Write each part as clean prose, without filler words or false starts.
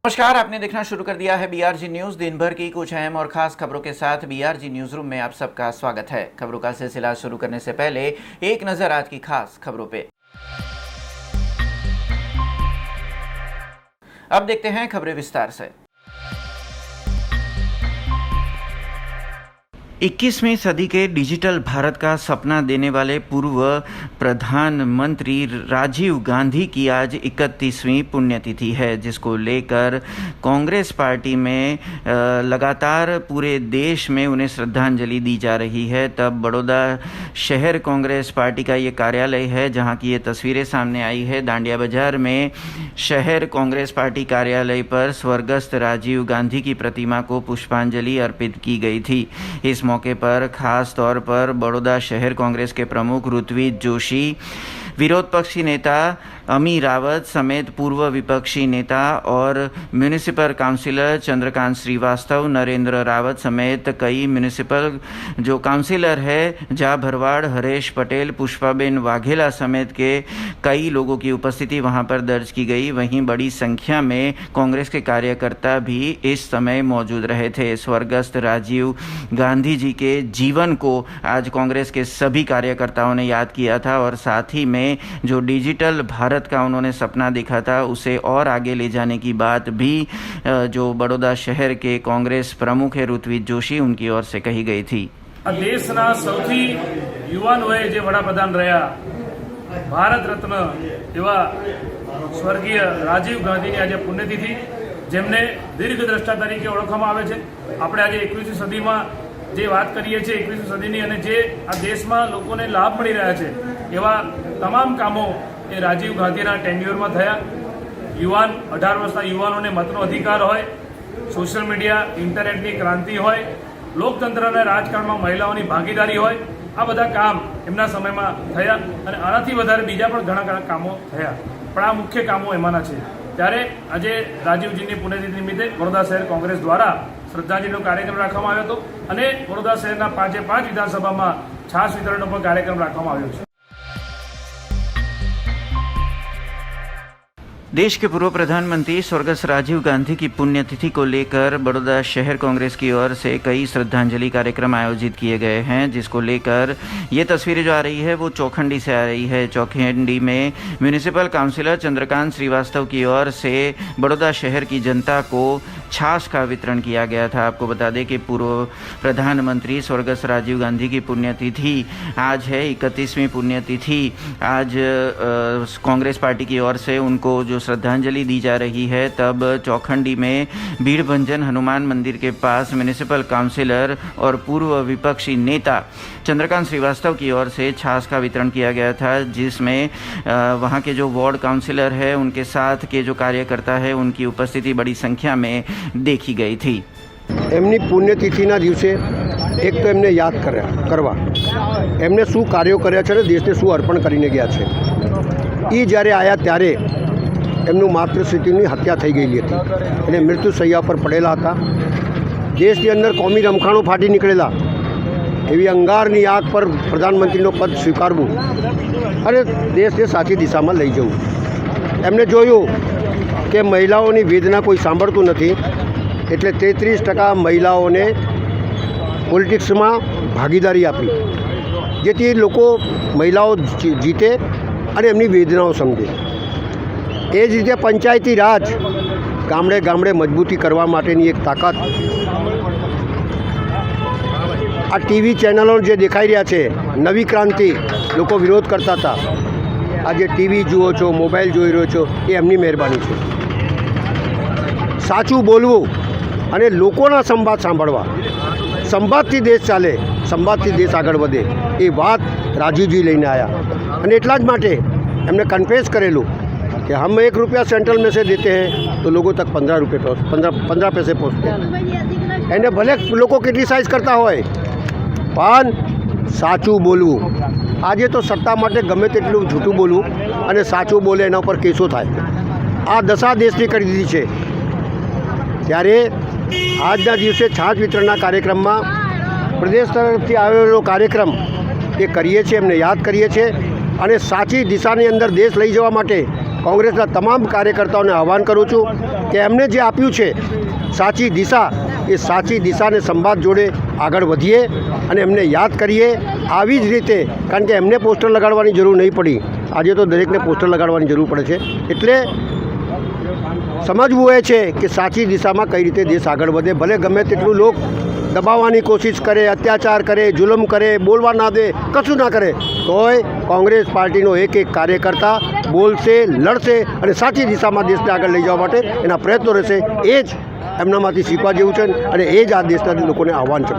नमस्कार, आपने देखना शुरू कर दिया है बीआरजी न्यूज। दिन भर की कुछ अहम और खास खबरों के साथ बीआरजी न्यूज रूम में आप सबका स्वागत है। खबरों का सिलसिला शुरू करने से पहले एक नजर आज की खास खबरों पे। अब देखते हैं खबरें विस्तार से। 21वीं सदी के डिजिटल भारत का सपना देने वाले पूर्व प्रधानमंत्री राजीव गांधी की आज 31वीं पुण्यतिथि है, जिसको लेकर कांग्रेस पार्टी में लगातार पूरे देश में उन्हें श्रद्धांजलि दी जा रही है। तब बड़ौदा शहर कांग्रेस पार्टी का ये कार्यालय है, जहां की ये तस्वीरें सामने आई है। दांडिया बाजार में शहर कांग्रेस पार्टी कार्यालय पर स्वर्गस्थ राजीव गांधी की प्रतिमा को पुष्पांजलि अर्पित की गई थी। इस मौके पर खास तौर पर बड़ौदा शहर कांग्रेस के प्रमुख ऋत्विज जोशी, विरोध पक्षी नेता अमी रावत समेत पूर्व विपक्षी नेता और म्यूनिसिपल काउंसिलर चंद्रकांत श्रीवास्तव, नरेंद्र रावत समेत कई म्यूनिसिपल जो काउंसिलर है जा भरवाड़, हरेश पटेल, पुष्पाबेन वाघेला समेत के कई लोगों की उपस्थिति वहां पर दर्ज की गई। वहीं बड़ी संख्या में कांग्रेस के कार्यकर्ता भी इस समय मौजूद रहे थे। स्वर्गस्थ राजीव गांधी जी के जीवन को आज कांग्रेस के सभी कार्यकर्ताओं ने याद किया था और साथ ही में जो डिजिटल भारत का उन्होंने सपना देखा था उसे और आगे ले जाने की बात भी जो बड़ौदा शहर के कांग्रेस प्रमुख है ऋत्विज जोशी, उनकी ओर से कही गई थी। देशना सौथी युवानोए जे वडाप्रधान रह्या भारत रत्न एवा स्वर्गीय राजीव गांधीनी आज पुण्यतिथि, जेमने दीर्घद्रष्टा तरीके ओळखवामां आवे छे। आपणे आज 21મી સદીમાં જે વાત કરીએ છીએ 21મી સદીની અને જે આ દેશમાં લોકોને લાભ મળી રહ્યા છે એવા તમામ કામો એ રાજીવ ગાંધીના ટેન્યુરમાં થયા। યુવાન 18 વર્ષના યુવાનોને મતનો અધિકાર હોય, સોશિયલ મીડિયા ઇન્ટરનેટની ક્રાંતિ હોય, લોકતંત્રના રાજકારણમાં મહિલાઓની ભાગીદારી હોય, આ બધા કામ એમના સમયમાં થયા અને આનાથી વધારે બીજા પણ ઘણા કામો થયા, પણ આ મુખ્ય કામો એમાંના છે। ત્યારે આજે રાજીવજીની પુણ્યતિથિ નિમિત્તે બરોડા શહેર કોંગ્રેસ દ્વારા શ્રદ્ધાંજલિનો કાર્યક્રમ રાખવામાં આવ્યો હતો અને બરોડા શહેરના 5 વિધાનસભામાં છાશ વિતરણનો પણ કાર્યક્રમ રાખવામાં આવ્યો છે। देश के पूर्व प्रधानमंत्री स्वर्गस्थ राजीव गांधी की पुण्यतिथि को लेकर बड़ौदा शहर कांग्रेस की ओर से कई श्रद्धांजलि कार्यक्रम आयोजित किए गए हैं, जिसको लेकर ये तस्वीरें जो आ रही है वो चौखंडी से आ रही है। चौखंडी में म्यूनिसिपल काउंसिलर चंद्रकांत श्रीवास्तव की ओर से बड़ौदा शहर की जनता को छाछ का वितरण किया गया था। आपको बता दें कि पूर्व प्रधानमंत्री स्वर्गस्थ राजीव गांधी की पुण्यतिथि आज है, 31वीं पुण्यतिथि। आज कांग्रेस पार्टी की ओर से उनको जो श्रद्धांजलि दी जा रही है, तब चौखंडी में भीड़भंजन हनुमान मंदिर के पास म्यूनिसिपल काउंसिलर और पूर्व विपक्षी नेता चंद्रकांत श्रीवास्तव की ओर से छाछ का वितरण किया गया था, जिसमें वहां के जो वार्ड काउंसिलर है उनके साथ के जो कार्यकर्ता है उनकी उपस्थिति बड़ी संख्या में देखी गई थी। એમની પુણ્યતિથિના દિવસે એક તો એમને યાદ કરવા એમને શું કાર્યો કર્યા છે અને દેશને શું અર્પણ કરીને ગયા છે। એ જ્યારે આવ્યા ત્યારે એમનું માતૃશ્રીની હત્યા થઈ ગયેલી હતી અને મૃત્યુશૈયા પર પડેલા હતા। દેશની અંદર કોમી રમખાણો ફાટી નીકળેલા, એવી અંગારની આગ પર પ્રધાનમંત્રીનો પદ સ્વીકારવું અને દેશને સાચી દિશામાં લઈ જવું। એમણે જોયું કે મહિલાઓની વેદના કોઈ સાંભળતું નથી, એટલે 33% મહિલાઓને પોલિટિક્સમાં ભાગીદારી આપી, જેથી લોકો મહિલાઓ જીતે અને એમની વેદનાઓ સમજે। એ જ રીતે પંચાયતી રાજ ગામડે ગામડે મજબૂતી કરવા માટેની એક તાકાત આ ટીવી ચેનલો જે દેખાઈ રહ્યા છે, નવી ક્રાંતિ લોકો વિરોધ કરતા હતા, આજે ટીવી જુઓ છો, મોબાઈલ જોઈ રહ્યો છો, એ એમની મહેરબાની છે। સાચું બોલવું અને લોકોના સંવાદ સાંભળવા, સંવાદથી દેશ ચાલે, સંવાદથી દેશ આગળ વધે, એ વાત રાજીવજી લઈને આવ્યા। અને એટલા જ માટે એમને કન્ફેસ કરેલું कि हम 1 रुपया सेंट्रल में से देते हैं तो लोगों तक 15 पैसे पहुँचते हैं। એને ભલે લોકો ક્રિટિસાઇઝ કરતા હોય, પણ સાચું બોલવું। આજે તો સત્તા માટે ગમે તેટલું જૂઠું બોલવું અને સાચું બોલે એના ઉપર કેસો થાય, આ દશા દેશની કરી દીધી છે। ત્યારે આજના દિવસે છાશ વિતરણના કાર્યક્રમમાં પ્રદેશ તરફથી આવેલો કાર્યક્રમ એ કરીએ છીએ, એમને યાદ કરીએ છીએ અને સાચી દિશાની અંદર દેશ લઈ જવા માટે कांग्रेसना तमाम कार्यकर्ताओं ने आह्वान करूँ छूँ કે એમને જે આપ્યું છે સાચી દિશા, એ સાચી દિશાને સંવાદ જોડે આગળ વધીએ અને એમને યાદ કરીએ. આવી જ રીતે, કારણ કે એમને પોસ્ટર લગાડવાની જરૂર નહીં પડી, આજે તો દરેકને પોસ્ટર લગાડવાની જરૂર પડે છે. એટલે સમજવું એ છે કે સાચી દિશામાં કઈ રીતે દેશ આગળ વધે. ભલે ગમે તેટલું લોક દબાવવાની કોશિશ કરે, અત્યાચાર કરે, જુલમ કરે, બોલવા ના દે, કશું ના કરે, તોય કોંગ્રેસ પાર્ટીનો એક એક કાર્યકર્તા બોલશે, લડશે અને સાચી દિશામાં દેશને આગળ લઈ જવા માટે એના પ્રયત્નો રહેશે. એ જ એમનામાંથી શીખવા જેવું છે અને એ જ આ દેશના લોકોને આહવાન છે.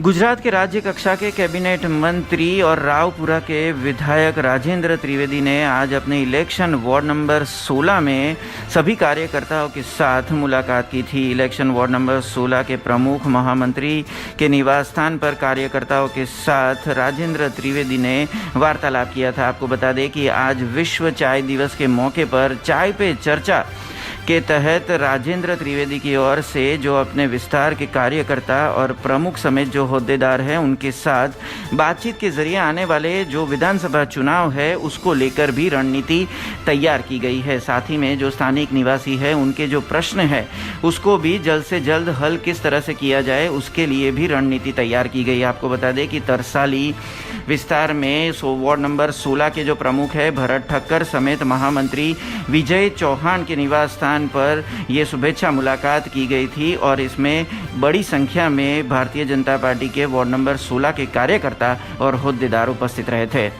गुजरात के राज्य कक्षा के कैबिनेट मंत्री और रावपुरा के विधायक राजेंद्र त्रिवेदी ने आज अपने इलेक्शन वार्ड नंबर 16 में सभी कार्यकर्ताओं के साथ मुलाकात की थी. इलेक्शन वार्ड नंबर 16 के प्रमुख महामंत्री के निवास स्थान पर कार्यकर्ताओं के साथ राजेंद्र त्रिवेदी ने वार्तालाप किया था. आपको बता दें कि आज विश्व चाय दिवस के मौके पर चाय पे चर्चा के तहत राजेंद्र त्रिवेदी की ओर से जो अपने विस्तार के कार्यकर्ता और प्रमुख समेत जो होद्देदार हैं उनके साथ बातचीत के जरिए आने वाले जो विधानसभा चुनाव है उसको लेकर भी रणनीति तैयार की गई है. साथ ही में जो स्थानिक निवासी है उनके जो प्रश्न है उसको भी जल्द से जल्द हल किस तरह से किया जाए उसके लिए भी रणनीति तैयार की गई. आपको बता दें कि तरसाली विस्तार में वार्ड नंबर 16 के जो प्रमुख है भरत ठक्कर समेत महामंत्री विजय चौहान के निवास स्थान पर ये शुभेच्छा मुलाकात की गई थी और इसमें बड़ी संख्या में भारतीय जनता पार्टी के वार्ड नंबर 16 के कार्यकर्ता और होद्देदार उपस्थित रहे थे.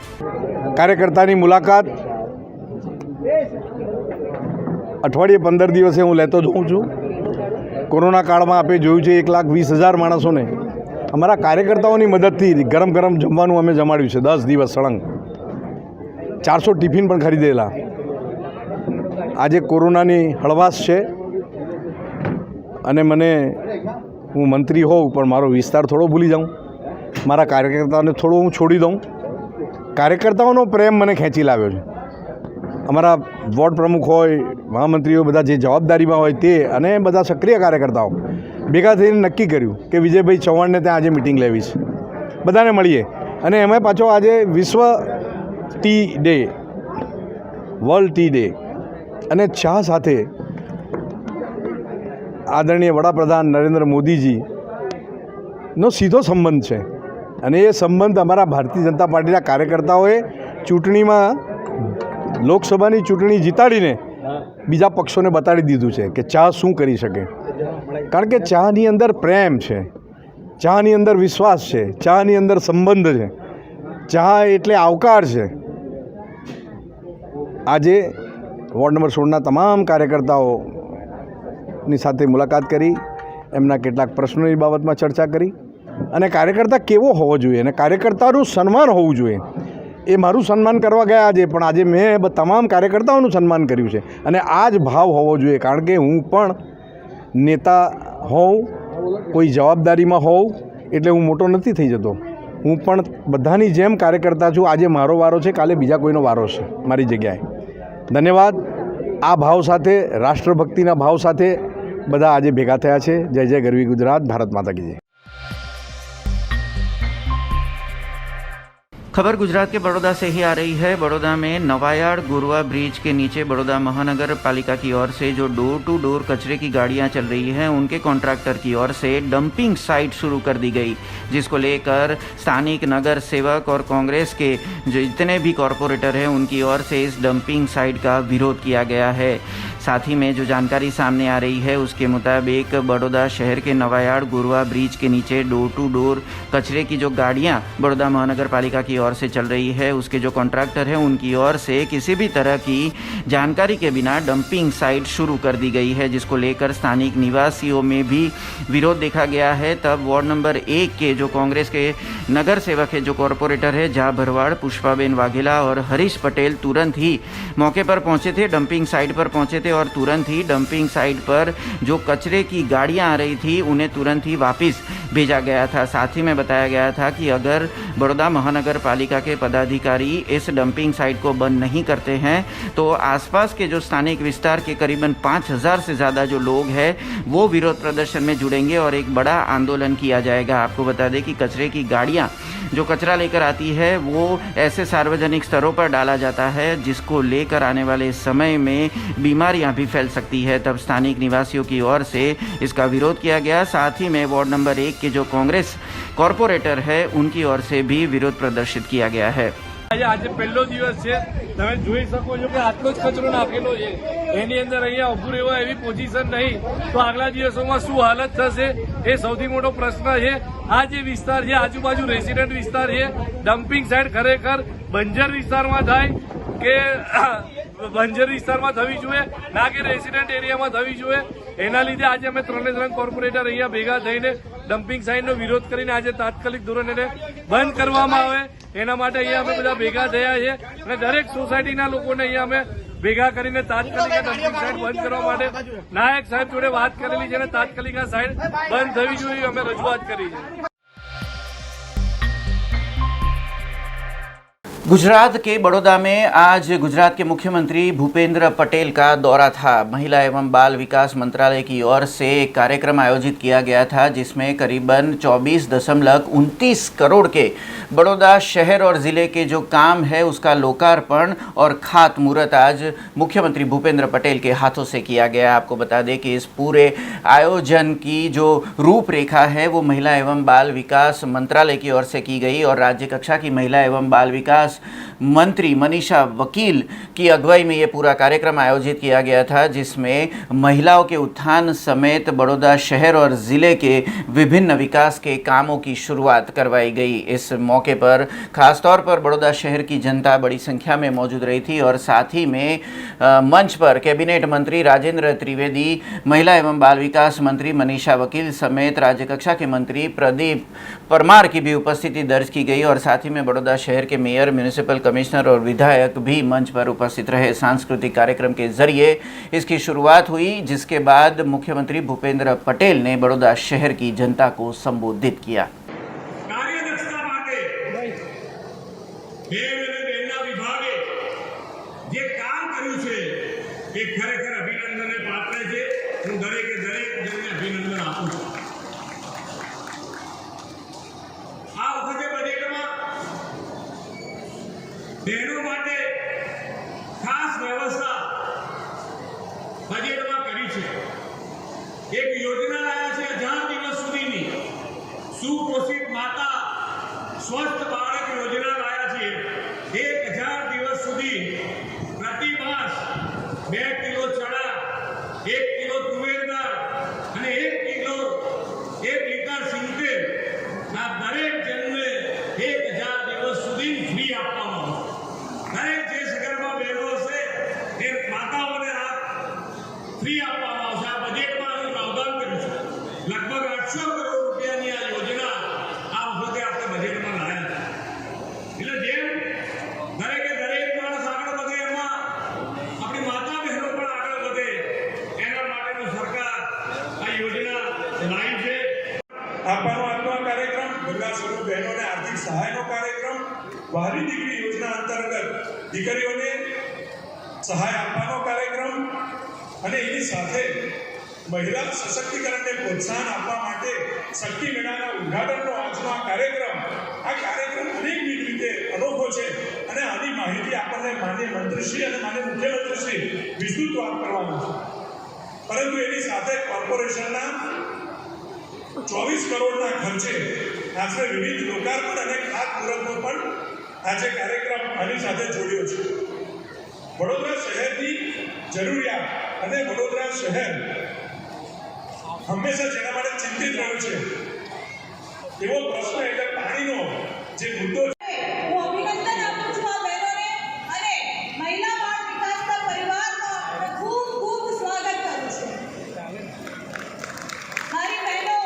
कार्यकर्ताની મુલાકાત અઠવાડિયે 15 દિવસે હું લેતો જોઉં છું. કોરોના કાળમાં આપણે જોયું છે 1,20,000 માણસોને અમારા કાર્યકર્તાઓની મદદથી ગરમ ગરમ જમવાનું અમે જમાડ્યું છે 10 દિવસ સળંગ. 400 ટિફિન પણ ખરીદેલા. આજે કોરોનાની હળવાશ છે અને હું મંત્રી હોઉં પણ મારો વિસ્તાર થોડો ભૂલી જાઉં, મારા કાર્યકર્તાઓને થોડો હું છોડી દઉં. કાર્યકર્તાઓનો પ્રેમ મને ખેંચી લાવ્યો છે. અમારા વોર્ડ પ્રમુખ હોય, મહામંત્રીઓ બધા જે જવાબદારીમાં હોય તે અને બધા સક્રિય કાર્યકર્તાઓ ભેગા થઈને નક્કી કર્યું કે વિજયભાઈ ચૌહાણને ત્યાં આજે મિટિંગ લેવી છે, બધાને મળીએ. અને એમાં પાછો આજે વિશ્વ T day, world T day અને ચા સાથે આદરણીય વડાપ્રધાન નરેન્દ્ર મોદીજીનો સીધો સંબંધ છે. અને એ સંબંધ અમારા ભારતીય જનતા પાર્ટીના કાર્યકર્તાઓએ ચૂંટણીમાં લોકસભાની ચૂંટણી જીતાડીને બીજા પક્ષોને બતાડી દીધું છે કે ચા શું કરી શકે. કારણ કે ચાની અંદર પ્રેમ છે, ચાની અંદર વિશ્વાસ છે, ચાની અંદર સંબંધ છે, ચા એટલે આવકાર છે. આજે વોર્ડ નંબર 16ના તમામ કાર્યકર્તાઓની સાથે મુલાકાત કરી, એમના કેટલાક પ્રશ્નોની બાબતમાં ચર્ચા કરી અને કાર્યકર્તા કેવો હોવો જોઈએ અને કાર્યકર્તાનું સન્માન હોવું જોઈએ. એ મારું સન્માન કરવા ગયા આજે, પણ આજે મેં તમામ કાર્યકર્તાઓનું સન્માન કર્યું છે અને આ જ ભાવ હોવો જોઈએ. કારણ કે હું પણ નેતા હોઉં, કોઈ જવાબદારીમાં હોઉં એટલે હું મોટો નથી થઈ જતો. હું પણ બધાની જેમ કાર્યકર્તા છું. આજે મારો વારો છે, કાલે બીજા કોઈનો વારો છે મારી જગ્યાએ. ધન્યવાદ. આ ભાવ સાથે, રાષ્ટ્રભક્તિના ભાવ સાથે બધા આજે ભેગા થયા છે. જય જય ગરવી ગુજરાત, ભારત माता की जय. खबर गुजरात के बड़ौदा से ही आ रही है. बड़ौदा में नवायाड़ गुरवा ब्रिज के नीचे बड़ौदा महानगर पालिका की ओर से जो डोर टू डोर कचरे की गाड़ियां चल रही हैं उनके कॉन्ट्रैक्टर की ओर से डंपिंग साइट शुरू कर दी गई, जिसको लेकर स्थानिक नगर सेवक और कांग्रेस के जो जितने भी कॉरपोरेटर हैं उनकी ओर से इस डंपिंग साइट का विरोध किया गया है. साथ ही में जो जानकारी सामने आ रही है उसके मुताबिक बड़ौदा शहर के नवायाड़ गुरवा ब्रिज के नीचे डोर टू डोर कचरे की जो गाड़ियां बड़ौदा महानगर पालिका की ओर से चल रही है उसके जो कॉन्ट्रैक्टर हैं उनकी ओर से किसी भी तरह की जानकारी के बिना डंपिंग साइट शुरू कर दी गई है, जिसको लेकर स्थानिक निवासियों में भी विरोध देखा गया है. तब वार्ड नंबर 1 के जो कांग्रेस के नगर सेवक है, जो कॉरपोरेटर है जा भरवाड़, पुष्पाबेन वाघेला और हरीश पटेल तुरंत ही मौके पर पहुंचे थे, डंपिंग साइट पर पहुंचे थे थे और तुरंत ही डंपिंग साइट पर जो कचरे की गाड़ियां आ रही थी उन्हें तुरंत ही वापस भेजा गया था। साथ ही में बताया गया था कि अगर बड़ौदा महानगर पालिका के पदाधिकारी इस डंपिंग साइट को बंद नहीं करते हैं तो आसपास के जो स्थानिक विस्तार के करीबन 5000 से ज़्यादा जो लोग हैं वो विरोध प्रदर्शन में जुड़ेंगे और एक बड़ा आंदोलन किया जाएगा। आपको बता दें कि कचरे की गाड़ियां जो कचरा लेकर आती है वो ऐसे सार्वजनिक स्तरों पर डाला जाता है जिसको लेकर आने वाले समय में बीमारियां भी फैल सकती है। तब स्थानिक निवासियों की ओर से इसका विरोध किया गया। साथ ही में वार्ड नंबर 1 के जो कांग्रेस कॉर्पोरेटर है उनकी ओर से भी विरोध प्रदर्शित किया गया है। આજે પહેલો દિવસ છે, તમે જોઈ શકો છો કે આટલો જ કચરો નાખેલો છે, એની અંદર અહીંયા ઉભું રહેવા એવી પોઝિશન નહીં, તો આગલા દિવસોમાં શું હાલત થશે એ સૌથી મોટો પ્રશ્ન છે। આ જે વિસ્તાર છે આજુબાજુ રેસિડેન્ટ વિસ્તાર છે, ડમ્પિંગ સાઇટ ખરેખર બંજર વિસ્તારમાં થાય કે બંજર વિસ્તારમાં થવી જોઈએ, ના કે રેસિડેન્ટ એરિયામાં થવી જોઈએ। એના લીધે આજે અમે 3 કોર્પોરેટર અહીંયા ભેગા થઈને ડમ્પિંગ સાઇટનો વિરોધ કરીને આજે તાત્કાલિક ધોરણે એને બંધ કરવામાં આવે એના માટે અહીંયા અમે બધા ભેગા થયા છે અને દરેક સોસાયટીના લોકોને અહીંયા અમે ભેગા કરીને તાત્કાલિક ડમ્પિંગ સાઇટ બંધ કરવા માટે નાયક સાહેબ જોડે વાત કરેલી છે અને તાત્કાલિક આ સાઇટ બંધ થવી જોઈએ અમે રજૂઆત કરી છે। गुजरात के बड़ौदा में आज गुजरात के मुख्यमंत्री भूपेंद्र पटेल का दौरा था। महिला एवं बाल विकास मंत्रालय की ओर से एक कार्यक्रम आयोजित किया गया था जिसमें करीबन 24.29 करोड़ के बड़ौदा शहर और ज़िले के जो काम है उसका लोकार्पण और खातमुहूर्त आज मुख्यमंत्री भूपेंद्र पटेल के हाथों से किया गया। आपको बता दें कि इस पूरे आयोजन की जो रूपरेखा है वो महिला एवं बाल विकास मंत्रालय की ओर से की गई और राज्य कक्षा की महिला एवं बाल विकास मंत्री मनीषा वकील की अगुवाई में ये पूरा कार्यक्रम आयोजित किया गया था जिसमें महिलाओं के उत्थान समेत बड़ौदा शहर और ज़िले के विभिन्न विकास के कामों की शुरुआत करवाई गई। इस मौके पर खासतौर पर बड़ौदा शहर की जनता बड़ी संख्या में मौजूद रही थी और साथ ही में मंच पर कैबिनेट मंत्री राजेंद्र त्रिवेदी, महिला एवं बाल विकास मंत्री मनीषा वकील समेत राज्य कक्षा के मंत्री प्रदीप परमार की भी उपस्थिति दर्ज की गई और साथ ही में बड़ौदा शहर के मेयर, म्यूनिसिपल कमिश्नर और विधायक भी मंच पर उपस्थित रहे। सांस्कृतिक कार्यक्रम के जरिए इसकी शुरुआत हुई जिसके बाद मुख्यमंत्री भूपेंद्र पटेल ने बड़ौदा शहर की जनता को संबोधित किया। કાર્યદક્ષતા માટે બેન અને બહેનના વિભાગે જે કામ કર્યું છે એ ખરેખર અભિનંદનને પાત્ર છે। હું દરેકે દરેક જણને અભિનંદન આપું છું। આ વખતે બજેટમાં બહેનો માટે ખાસ વ્યવસ્થા બજેટમાં કરી છે। એક યોજના લાયા છે 1000 દિવસ સુધીની સુપોષિત માતા સ્વસ્થ બાળક યોજના લાયા છે। 1000 દિવસ સુધી પ્રતિ માસ 2 કિલો ચણા, 1 કિલો તુવેર દાળ અને 1 કિલો 1 લીટર સિંગતેલ ના દરેક જણને 1000 દિવસ સુધી ફ્રી આપવામાં આવશે। દરેક જે સગર્ભા બહેનો હશે એ માતાઓને આ ફ્રી આપવામાં આવશે। આ બજેટમાં આનું પ્રાવધાન કર્યું છે। લગભગ 800 કરોડ રૂપિયાની આ યોજના આ વખતે આપણે બજેટમાં લાયા છે। એટલે જેમ દરેકે દરેક માણસ આગળ વધે એમાં આપણી માતા બહેનો પણ આગળ વધે એના માટેનું સરકાર આ યોજના લાવી છે। આપવાનો આજનો આ કાર્યક્રમ બધા સ્વરૂપ બહેનોને આર્થિક સહાયનો કાર્યક્રમ વહાલી દીકરી યોજના અંતર્ગત દીકરીઓને સહાય આપવાનો કાર્યક્રમ અને એની સાથે મહિલા સશક્તિકરણને પ્રોત્સાહન આપવા માટે શક્તિ મેળાના ઉદ્ઘાટનનો આજનો આ કાર્યક્રમ અનેકવિધ રીતે અનોખો છે અને આની માહિતી આપણને માનનીય મંત્રીશ્રી અને માનનીય મુખ્યમંત્રીશ્રી વિસ્તૃત વાત કરવાના છે। પરંતુ એની સાથે કોર્પોરેશનના 24 કરોડના ખર્ચે આશરે વિવિધ લોકાર્પણ અને ખાતમુહૂર્તનો પણ આજે કાર્યક્રમ આની સાથે જોડ્યો છે। વડોદરા શહેરની જરૂરિયાત અને વડોદરા શહેર હંમેશા જેના માટે ચિંતિત રહ્યું છે એવો પ્રશ્ન એટલે પાણીનો જે મુદ્દો છે। હું અભિનંદન આપું છું આ બહેનોને અને મહિલા બાળ વિકાસના પરિવારનો ખૂબ ખૂબ સ્વાગત કરું છું। મારી બહેનો,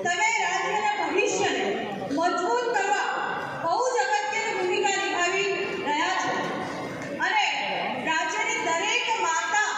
તમે રાજ્યના ભવિષ્યને મજબૂત કરવા બહુ જ અગત્યની ભૂમિકા નિભાવી રહ્યા છો અને રાજ્યની દરેક માતા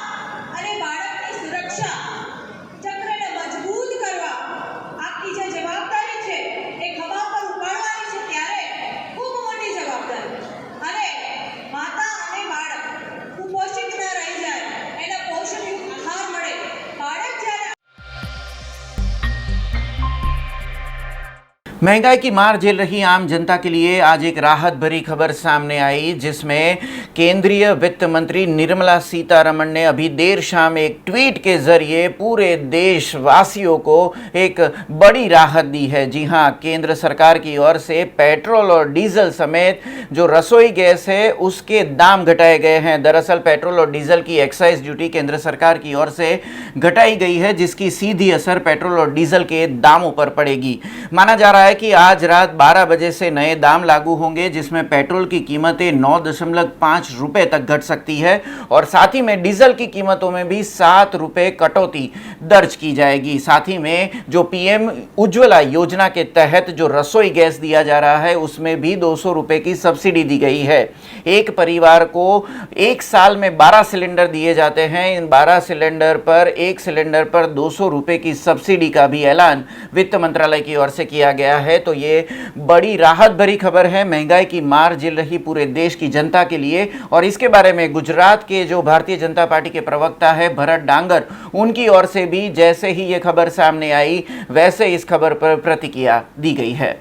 महंगाई की मार झेल रही आम जनता के लिए आज एक राहत भरी खबर सामने आई, जिसमें केंद्रीय वित्त मंत्री निर्मला सीतारमण ने अभी देर शाम एक ट्वीट के जरिए पूरे देशवासियों को एक बड़ी राहत दी है। जी हां, केंद्र सरकार की ओर से पेट्रोल और डीजल समेत जो रसोई गैस है उसके दाम घटाए गए हैं। दरअसल पेट्रोल और डीजल की एक्साइज ड्यूटी केंद्र सरकार की ओर से घटाई गई है, जिसकी सीधी असर पेट्रोल और डीजल के दामों पर पड़ेगी। माना जा रहा है कि आज रात 12 बजे से नए दाम लागू होंगे, जिसमें पेट्रोल की कीमतें 9.5 रुपए तक घट सकती है और साथ ही में डीजल की कीमतों में भी 7 रुपए कटौती दर्ज की जाएगी। साथ ही में जो पीएम उज्ज्वला योजना के तहत जो रसोई गैस दिया जा रहा है उसमें भी 200 रुपए की सब्सिडी दी गई है। एक परिवार को एक साल में 12 सिलेंडर दिए जाते हैं। इन 12 सिलेंडर पर एक सिलेंडर पर 200 रुपए की सब्सिडी का भी ऐलान वित्त मंत्रालय की ओर से किया गया है। तो ये बड़ी राहत भरी खबर है महंगाई की मार झेल रही पूरे देश की जनता के लिए। और इसके बारे में गुजरात के जो भारतीय जनता पार्टी के प्रवक्ता है भरत डांगर, उनकी ओर से भी जैसे ही ये खबर सामने आई वैसे इस खबर पर प्रतिक्रिया दी गई है।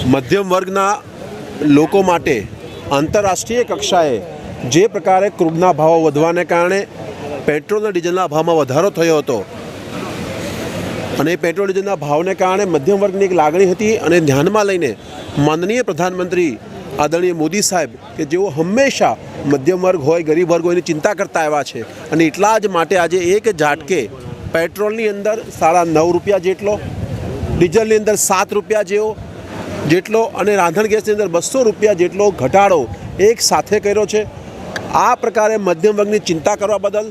મધ્યમ વર્ગના લોકો માટે આંતરરાષ્ટ્રીય કક્ષાએ જે પ્રકારે ક્રૂડના ભાવો વધવાને કારણે પેટ્રોલ અને ડીઝલના ભાવમાં વધારો થયો હતો અને પેટ્રોલ ડીઝલના ભાવને કારણે મધ્યમ વર્ગની એક લાગણી હતી અને ધ્યાનમાં લઈને માનનીય પ્રધાનમંત્રી આદરણીય મોદી સાહેબ કે જેઓ હંમેશા મધ્યમ વર્ગ હોય ગરીબ વર્ગ હોય એની ચિંતા કરતા આવ્યા છે અને એટલા જ માટે આજે એક ઝાટકે પેટ્રોલની અંદર 9.5 રૂપિયા જેટલો, ડીઝલની અંદર 7 રૂપિયા જેટલો અને રાંધણ ગેસની અંદર 200 રૂપિયા જેટલો ઘટાડો એક સાથે કર્યો છે। આ પ્રકારે મધ્યમ વર્ગની ચિંતા કરવા બદલ,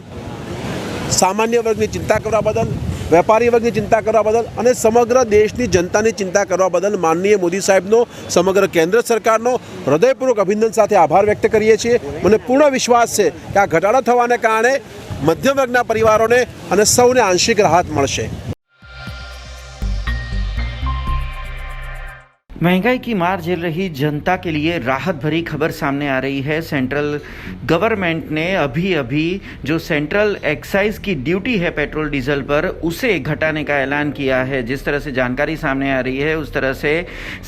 સામાન્ય વર્ગની ચિંતા કરવા બદલ, વેપારી વર્ગની ચિંતા કરવા બદલ અને સમગ્ર દેશની જનતાની ચિંતા કરવા બદલ માનનીય મોદી સાહેબનો, સમગ્ર કેન્દ્ર સરકારનો હૃદયપૂર્વક અભિનંદન સાથે આભાર વ્યક્ત કરીએ છીએ। મને પૂર્ણ વિશ્વાસ છે કે આ ઘટાડો થવાને કારણે મધ્યમ વર્ગના પરિવારોને અને સૌને આંશિક રાહત મળશે। महंगाई की मार झेल रही जनता के लिए राहत भरी खबर सामने आ रही है। सेंट्रल गवर्नमेंट ने अभी जो सेंट्रल एक्साइज की ड्यूटी है पेट्रोल डीजल पर उसे घटाने का ऐलान किया है। जिस तरह से जानकारी सामने आ रही है उस तरह से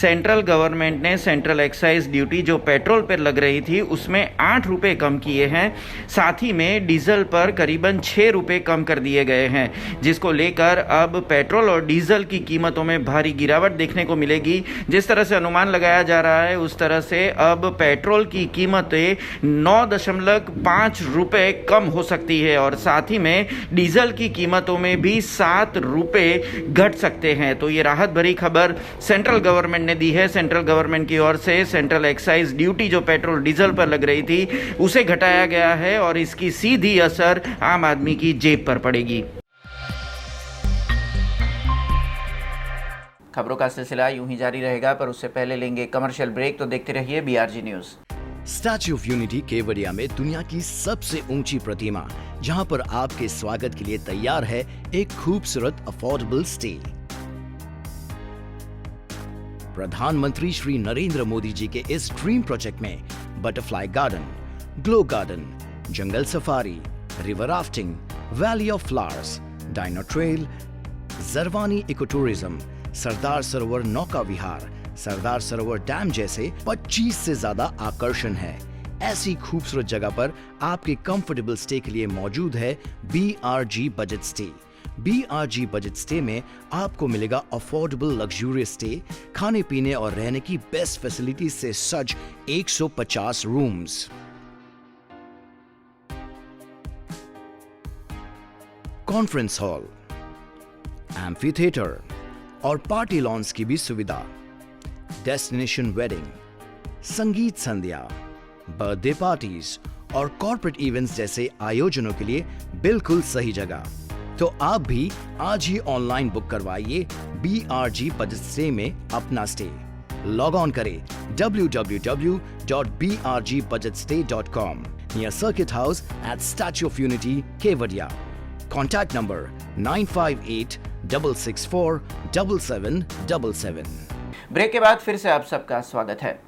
सेंट्रल गवर्नमेंट ने सेंट्रल एक्साइज ड्यूटी जो पेट्रोल पर लग रही थी उसमें 8 रुपये कम किए हैं। साथ ही में डीजल पर करीबन 6 रुपये कम कर दिए गए हैं, जिसको लेकर अब पेट्रोल और डीजल की कीमतों में भारी गिरावट देखने को मिलेगी। जिस तरह से अनुमान लगाया जा रहा है उस तरह से अब पेट्रोल की कीमतें 9.5 रुपए कम हो सकती है और साथ ही में डीजल की कीमतों में भी 7 रुपए घट सकते हैं। तो ये राहत भरी खबर सेंट्रल गवर्नमेंट ने दी है। सेंट्रल गवर्नमेंट की ओर से सेंट्रल एक्साइज ड्यूटी जो पेट्रोल डीजल पर लग रही थी उसे घटाया गया है और इसकी सीधी असर आम आदमी की जेब पर पड़ेगी। खबरों का सिलसिला यूं ही जारी रहेगा, पर उससे पहले लेंगे कमर्शियल ब्रेक। तो देखते रहिए BRG news. Statue of unity Kevadia में दुनिया की सबसे ऊंची प्रतिमा, जहां पर आपके स्वागत के लिए तैयार है एक खूबसूरत अफोर्डेबल स्टे। प्रधानमंत्री श्री नरेंद्र मोदी जी के इस ड्रीम प्रोजेक्ट में butterfly garden, glow garden, jungle safari, river rafting, valley of flowers, dino trail, Jarwani eco tourism, Sardar Sarovar नौका विहार, सरदार सरोवर डैम जैसे 25 से ज्यादा आकर्षण है। ऐसी खूबसूरत जगह पर आपके कंफर्टेबल स्टे के लिए मौजूद है BRG budget stay. BRG budget stay में आपको मिलेगा अफोर्डेबल लग्जूरियस स्टे, खाने पीने और रहने की बेस्ट फैसिलिटी से सज 150 rooms. Conference hall, amphi theatre और पार्टी लॉन्स की भी सुविधा, डेस्टिनेशन वेडिंग, संगीत संध्या, बर्थडे पार्टीज और कॉर्पोरेट इवेंट्स जैसे आयोजनों के लिए बिल्कुल सही जगह। तो आप भी आज ही ऑनलाइन बुक करवाइए BRG बजट स्टे में अपना स्टे। लॉग ऑन करें www.brgbudgetstay.com near circuit house at statue of unity Kevadia. Contact number 9586647777। Break के बाद फिर से आप सबका स्वागत है।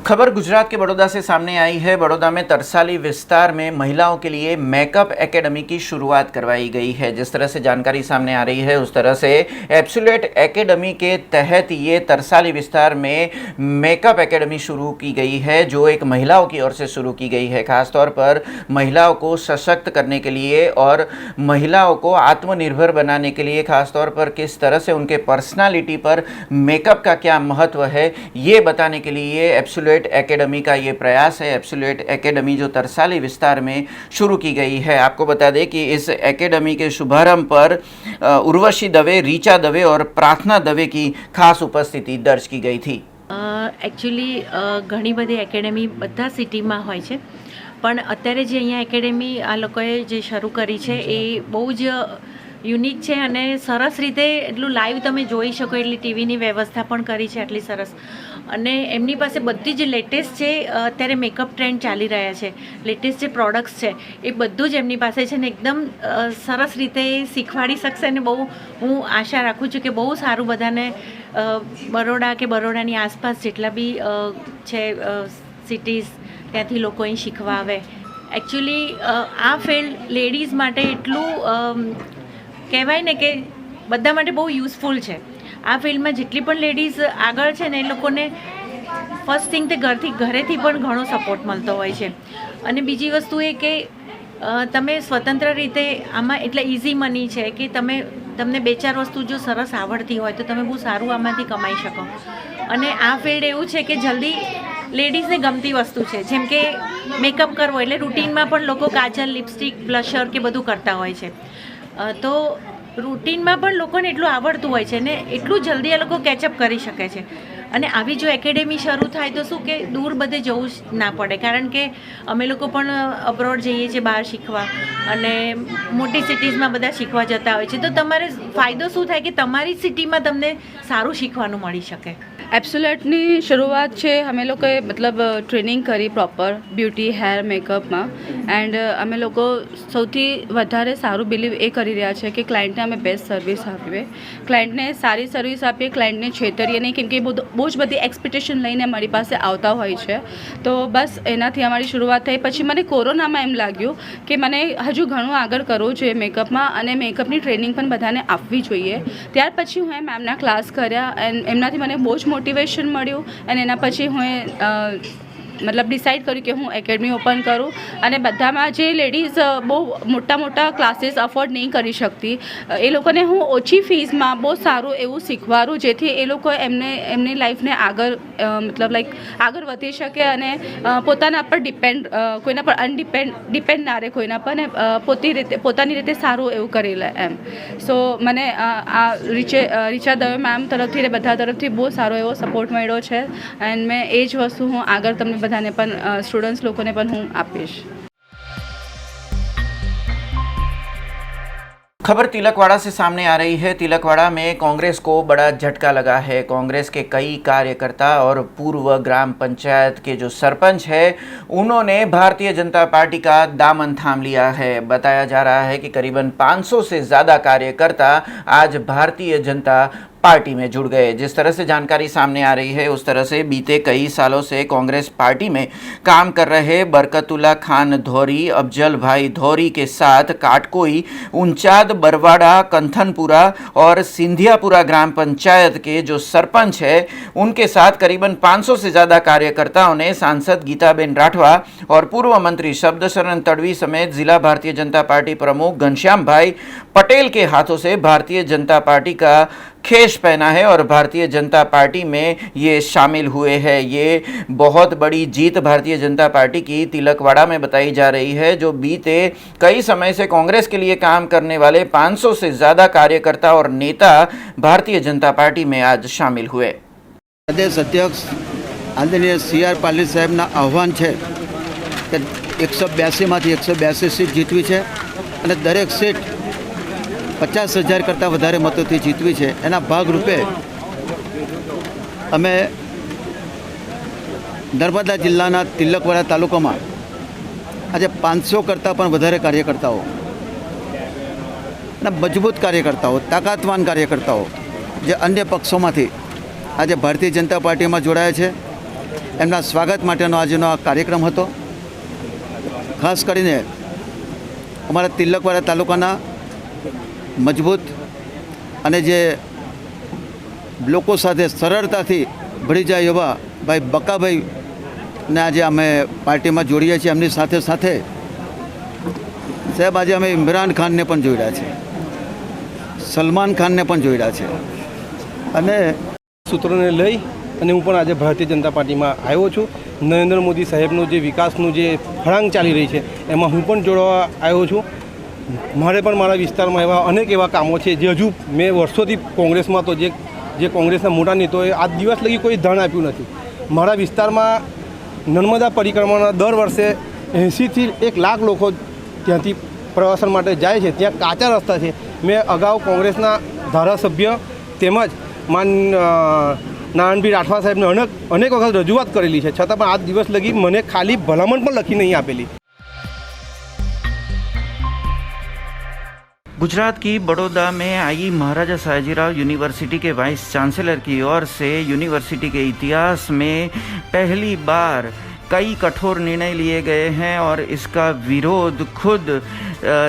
खबर गुजरात के बड़ौदा से सामने आई है। बड़ौदा में तरसाली विस्तार में महिलाओं के लिए मेकअप एकेडमी की शुरुआत करवाई गई है। जिस तरह से जानकारी सामने आ रही है उस तरह से एब्सोल्यूट एकेडमी के तहत ये तरसाली विस्तार में मेकअप एकेडमी शुरू की गई है, जो एक महिलाओं की ओर से शुरू की गई है। खासतौर पर महिलाओं को सशक्त करने के लिए और महिलाओं को आत्मनिर्भर बनाने के लिए, खासतौर पर किस तरह से उनके पर्सनालिटी पर मेकअप का क्या महत्व है, ये बताने के लिए एब्सोल्यूट एकेडमी का ये प्रयास है। एब्सोल्यूट एकेडमी जो तरसाली विस्तार में शुरू की गई है। आपको बता दें कि इस एकेडमी के शुभारंभ पर उर्वशी दवे, रीचा दवे और प्रार्थना दवे की खास उपस्थिति दर्ज की गई थी। एक्चुअली घणी बधी एकेडमी बधा सिटीमां होय छे, पण अत्यारे जे अहींया एकेडमी आ लोकोए जे शरू करी छे ए बहु ज યુનિક છે અને સરસ રીતે એટલું લાઈવ તમે જોઈ શકો એટલી ટીવીની વ્યવસ્થા પણ કરી છે આટલી સરસ, અને એમની પાસે બધી જ લેટેસ્ટ છે અત્યારે મેકઅપ ટ્રેન્ડ ચાલી રહ્યા છે, લેટેસ્ટ જે પ્રોડક્ટ્સ છે એ બધું જ એમની પાસે છે ને એકદમ સરસ રીતે શીખવાડી શકશે અને બહુ હું આશા રાખું છું કે બહુ સારું બધાને બરોડા કે બરોડાની આસપાસ જેટલા બી છે સિટીઝ ત્યાંથી લોકો અહીં શીખવા આવે. એકચ્યુઅલી આ ફિલ્ડ લેડીઝ માટે એટલું કહેવાય ને કે બધા માટે બહુ યુઝફુલ છે. આ ફિલ્ડમાં જેટલી પણ લેડીઝ આગળ છે ને એ લોકોને ફર્સ્ટ થિંગ તે ઘરેથી પણ ઘણો સપોર્ટ મળતો હોય છે. અને બીજી વસ્તુ એ કે તમે સ્વતંત્ર રીતે આમાં એટલે ઇઝી મની છે કે તમને બે ચાર વસ્તુ જો સરસ આવડતી હોય તો તમે બહુ સારું આમાંથી કમાઈ શકો. અને આ ફિલ્ડ એવું છે કે જલ્દી લેડીઝને ગમતી વસ્તુ છે, જેમ કે મેકઅપ કરવો એટલે રૂટીનમાં પણ લોકો કાજલ, લિપસ્ટિક, બ્લશર કે બધું કરતા હોય છે. તો રૂટીનમાં પણ લોકોને એટલું આવડતું હોય છે ને એટલું જલ્દી એ લોકો કેચઅપ કરી શકે છે. અને આવી જો એકેડેમી શરૂ થાય તો શું કે દૂર બધે જવું જ ના પડે, કારણ કે અમે લોકો પણ અબ્રોડ જઈએ છીએ બહાર શીખવા અને મોટી સિટીઝમાં બધા શીખવા જતા હોય છે. તો તમારે ફાયદો શું થાય કે તમારી સિટીમાં તમને સારું શીખવાનું મળી શકે. એબ્સોલ્યુટની શરૂઆત છે અમે લોકોએ મતલબ ટ્રેનિંગ કરી પ્રોપર બ્યુટી, હેર, મેકઅપમાં. એન્ડ અમે લોકો સૌથી વધારે સારું બિલીવ એ કરી રહ્યા છે કે ક્લાયન્ટને અમે બેસ્ટ સર્વિસ આપીએ, ક્લાયન્ટને સારી સર્વિસ આપીએ, ક્લાયન્ટને છેતરીએ નહીં, કેમ કે બહુ જ બધી એક્સપેક્ટેશન લઈને અમારી પાસે આવતા હોય છે. તો બસ એનાથી અમારી શરૂઆત થઈ. પછી મને કોરોનામાં એમ લાગ્યું કે મને હજુ ઘણું આગળ કરવું જોઈએ મેકઅપમાં અને મેકઅપની ટ્રેનિંગ પણ બધાને આપવી જોઈએ. ત્યાર પછી હું મેમના ક્લાસ કર્યા એન્ડ એમનાથી મને બહુ જ મોટિવેશન મળ્યું અને એના પછી હું મતલબ ડિસાઇડ કર્યું કે હું એકેડમી ઓપન કરું. અને બધામાં જે લેડીઝ બહુ મોટા ક્લાસીસ અફોર્ડ નહીં કરી શકતી એ લોકોને હું ઓછી ફીસમાં બહુ સારું એવું શીખવાડું, જેથી એ લોકો એમની લાઈફને આગળ મતલબ આગળ વધી શકે અને પોતાના પર કોઈના પર ડિપેન્ડ ના રહે કોઈના પર, ને પોતાની રીતે સારું એવું કરી લે એમ. સો મને આ રીચા દવે મેમ તરફથી ને બધા તરફથી બહુ સારો એવો સપોર્ટ મળ્યો છે. એન્ડ મેં એ જ વસ્તુ હું આગળ તમને બધાને પણ સ્ટુડન્ટ્સ લોકોને પણ હું આપીશ. खबर तिलकवाड़ा से सामने आ रही है। तिलकवाड़ा में कांग्रेस को बड़ा झटका लगा है। कांग्रेस के कई कार्यकर्ता और पूर्व ग्राम पंचायत के जो सरपंच है उन्होंने भारतीय जनता पार्टी का दामन थाम लिया है। बताया जा रहा है कि करीबन 500 से ज़्यादा कार्यकर्ता आज भारतीय जनता पार्टी में जुड़ गए। जिस तरह से जानकारी सामने आ रही है उस तरह से बीते कई सालों से कांग्रेस पार्टी में काम कर रहे बरकतुल्ला खान धौरी, अफजल भाई धौरी के साथ काटकोई, उंचाद, बरवाड़ा, कंथनपुरा और सिंधियापुरा ग्राम पंचायत के जो सरपंच है उनके साथ करीबन 500 से ज़्यादा कार्यकर्ताओं ने सांसद गीताबेन राठवा और पूर्व मंत्री शब्दशरण तड़वी समेत जिला भारतीय जनता पार्टी प्रमुख घनश्याम भाई पटेल के हाथों से भारतीय जनता पार्टी का खेश पहना है और भारतीय जनता पार्टी में ये शामिल हुए हैं। ये बहुत बड़ी जीत भारतीय जनता पार्टी की तिलकवाड़ा में बताई जा रही है, जो बीते कई समय से कांग्रेस के लिए काम करने वाले 500 से ज़्यादा कार्यकर्ता और नेता भारतीय जनता पार्टी में आज शामिल हुए. प्रदेश अध्यक्ष आदरणीय CR पाटील साहेबना आह्वान है कि 182 मांथी 182 सीट जीतवी है અને દરેક સીટ 50,000 કરતાં વધારે મતોથી જીતવી છે. એના ભાગરૂપે અમે નર્મદા જિલ્લાના તિલકવાડા તાલુકામાં આજે 500 કરતાં પણ વધારે કાર્યકર્તાઓ અને મજબૂત કાર્યકર્તાઓ, તાકાતવાન કાર્યકર્તાઓ જે અન્ય પક્ષોમાંથી આજે ભારતીય જનતા પાર્ટીમાં જોડાયા છે એમના સ્વાગત માટેનો આજનો આ કાર્યક્રમ હતો. ખાસ કરીને અમારા તિલકવાડા તાલુકાના મજબૂત અને જે લોકો સાથે સરળતાથી ભળી જાય એવા ભાઈ બકાભાઈને આજે અમે પાર્ટીમાં જોડીએ છીએ. એમની સાથે સાથે સાહેબ આજે અમે ઇમરાન ખાનને પણ જોડ્યા છે, સલમાન ખાનને પણ જોડ્યા છે. અને સૂત્રોને લઈ અને હું પણ આજે ભારતીય જનતા પાર્ટીમાં આવ્યો છું. નરેન્દ્ર મોદી સાહેબનું જે વિકાસનું જે ફળાંગ ચાલી રહી છે એમાં હું પણ જોડવા આવ્યો છું. મારે પણ મારા વિસ્તારમાં એવા અનેક એવા કામો છે જે હજુ મેં વર્ષોથી કોંગ્રેસમાં તો જે કોંગ્રેસના મોટા નેતાઓએ આજ દિવસ લગી કોઈ ધ્યાન આપ્યું નથી. મારા વિસ્તારમાં નર્મદા પરિક્રમાના દર વર્ષે 80થી 1 લાખ લોકો ત્યાંથી પ્રવાસન માટે જાય છે. ત્યાં કાચા રસ્તા છે. મેં અગાઉ કોંગ્રેસના ધારાસભ્ય તેમજ નારાયણભાઈ રાઠવા સાહેબને અનેક વખત રજૂઆત કરેલી છે, છતાં પણ આજ દિવસ લગી મને ખાલી ભલામણ પણ લખી નહીં આપેલી. गुजरात की बड़ौदा में आई महाराजा सयाजीराव यूनिवर्सिटी के वाइस चांसलर की ओर से यूनिवर्सिटी के इतिहास में पहली बार कई कठोर निर्णय लिए गए हैं और इसका विरोध खुद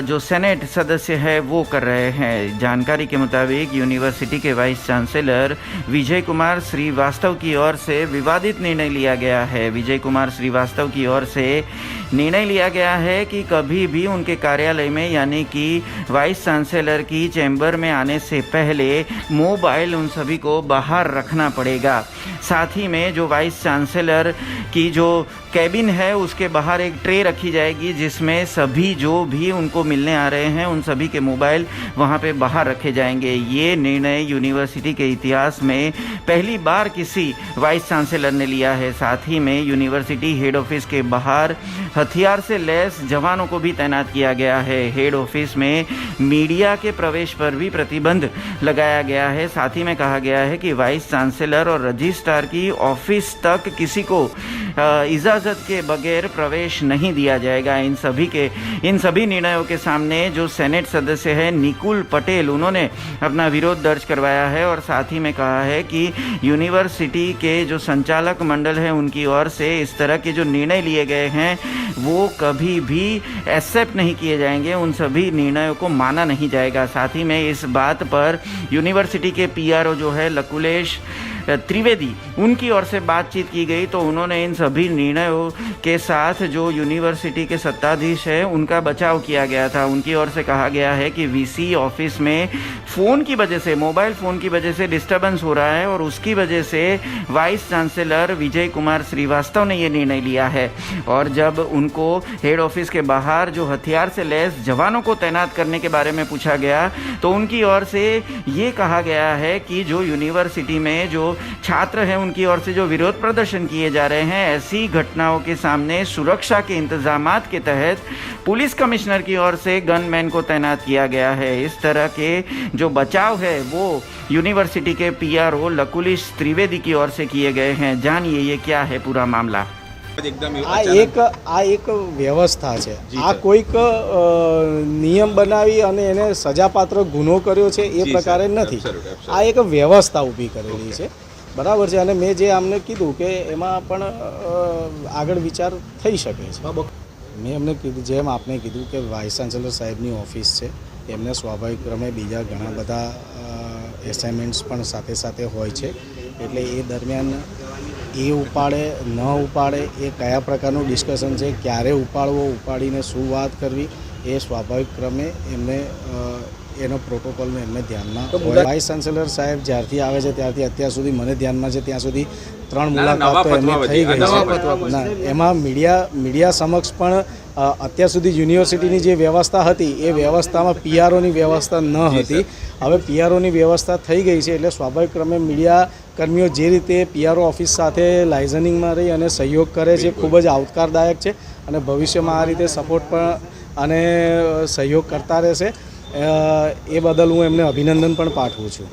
जो सेनेट सदस्य है वो कर रहे हैं. जानकारी के मुताबिक यूनिवर्सिटी के वाइस चांसलर विजय कुमार श्रीवास्तव की ओर से विवादित निर्णय लिया गया है. विजय कुमार श्रीवास्तव की ओर से निर्णय लिया गया है कि कभी भी उनके कार्यालय में यानी कि वाइस चांसलर की चैम्बर में आने से पहले मोबाइल उन सभी को बाहर रखना पड़ेगा. साथ ही में जो वाइस चांसलर की जो कैबिन है उसके बाहर एक ट्रे रखी जाएगी जिसमें सभी जो भी उनको मिलने आ रहे हैं उन सभी के मोबाइल वहाँ पे बाहर रखे जाएंगे. ये निर्णय यूनिवर्सिटी के इतिहास में पहली बार किसी वाइस चांसलर ने लिया है. साथ ही में यूनिवर्सिटी हेड ऑफिस के बाहर हथियार से लैस जवानों को भी तैनात किया गया है. हेड ऑफिस में मीडिया के प्रवेश पर भी प्रतिबंध लगाया गया है. साथ ही में कहा गया है कि वाइस चांसलर और रजिस्ट्रार की ऑफिस तक किसी को इजाज़त के बगैर प्रवेश नहीं दिया जाएगा. इन सभी निर्णयों के सामने जो सेनेट सदस्य है निकुल पटेल, उन्होंने अपना विरोध दर्ज करवाया है और साथ ही में कहा है कि यूनिवर्सिटी के जो संचालक मंडल है उनकी ओर से इस तरह के जो निर्णय लिए गए हैं वो कभी भी एक्सेप्ट नहीं किए जाएंगे, उन सभी निर्णयों को माना नहीं जाएगा. साथ ही में इस बात पर यूनिवर्सिटी के पीआरओ जो है लकुलेश त्रिवेदी, उनकी ओर से बातचीत की गई तो उन्होंने इन सभी निर्णयों के साथ जो यूनिवर्सिटी के सत्ताधीश है उनका बचाव किया गया था. उनकी ओर से कहा गया है कि वीसी ऑफिस में फ़ोन की वजह से, मोबाइल फ़ोन की वजह से डिस्टर्बेंस हो रहा है और उसकी वजह से वाइस चांसलर विजय कुमार श्रीवास्तव ने ये निर्णय लिया है. और जब उनको हेड ऑफिस के बाहर जो हथियार से लैस जवानों को तैनात करने के बारे में पूछा गया तो उनकी ओर से ये कहा गया है कि जो यूनिवर्सिटी में जो छात्र हैं उनकी ओर से जो विरोध प्रदर्शन किए जा रहे हैं, ऐसी घटनाओं के सामने सुरक्षा के इंतजामात के तहत पुलिस कमिश्नर की ओर से गनमैन को तैनात किया गया है. इस तरह के जो बचाव है वो यूनिवर्सिटी के पीआरओ लकुलेश त्रिवेदी की ओर से किए गए हैं. जानिए ये क्या है पूरा मामला. આ એક વ્યવસ્થા છે. આ કોઈક નિયમ બનાવી અને એને સજાપાત્ર ગુનો કર્યો છે એ પ્રકારે નથી. આ એક વ્યવસ્થા ઊભી કરેલી છે, બરાબર છે. અને મેં જે આમને કીધું કે એમાં પણ આગળ વિચાર થઈ શકે છે. મેં એમને કીધું, જેમ આપને કીધું કે વાઇસ ચાન્સલર સાહેબની ઓફિસ છે, એમને સ્વાભાવિક ક્રમે બીજા ઘણા બધા એસાઇનમેન્ટ્સ પણ સાથે સાથે હોય છે. એટલે એ દરમિયાન એ ઉપાડે ન ઉપાડે એ કયા પ્રકારનું ડિસ્કશન છે, ક્યારે ઉપાડવો, ઉપાડીને શું વાત કરવી, એ સ્વાભાવિક ક્રમે એમને એનો પ્રોટોકોલને એમને ધ્યાનમાં હોય. વાઇસ ચાન્સલર સાહેબ જ્યારથી આવે છે ત્યારથી અત્યાર સુધી મને ધ્યાનમાં છે ત્યાં સુધી 3 મુલાકાત તો એમની થઈ ગઈ છે. ના, એમાં મીડિયા સમક્ષ પણ અત્યાર સુધી યુનિવર્સિટીની જે વ્યવસ્થા હતી એ વ્યવસ્થામાં પીઆરઓની વ્યવસ્થા ન હતી. હવે પીઆરઓની વ્યવસ્થા થઈ ગઈ છે એટલે સ્વાભાવિક ક્રમે મીડિયા કર્મીઓ જે રીતે પીઆરઓ ઓફિસ સાથે લાઇઝનિંગમાં રહી અને સહયોગ કરે છે ખૂબ જ આવકારદાયક છે અને ભવિષ્યમાં આ રીતે સપોર્ટ પણ અને સહયોગ કરતા રહેશે. એ બદલ હું એમને અભિનંદન પણ પાઠવું છું.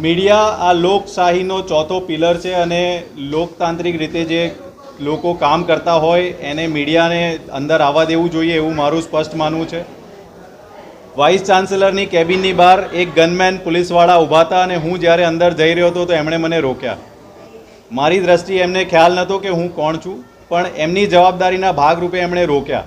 મીડિયા આ લોકશાહીનો ચોથો પિલર છે અને લોકતાંત્રિક રીતે જે લોકો કામ કરતા હોય એને મીડિયાને અંદર આવવા દેવું જોઈએ એવું મારું સ્પષ્ટ માનવું છે. વાઇસ ચાન્સલરની કેબિનની બહાર એક ગનમેન પોલીસવાળા ઊભા હતા અને હું જ્યારે અંદર જઈ રહ્યો હતો તો એમણે મને રોક્યા. મારી દ્રષ્ટિએ એમને ખ્યાલ નહોતો કે હું કોણ છું, પણ એમની જવાબદારીના ભાગરૂપે એમણે રોક્યા.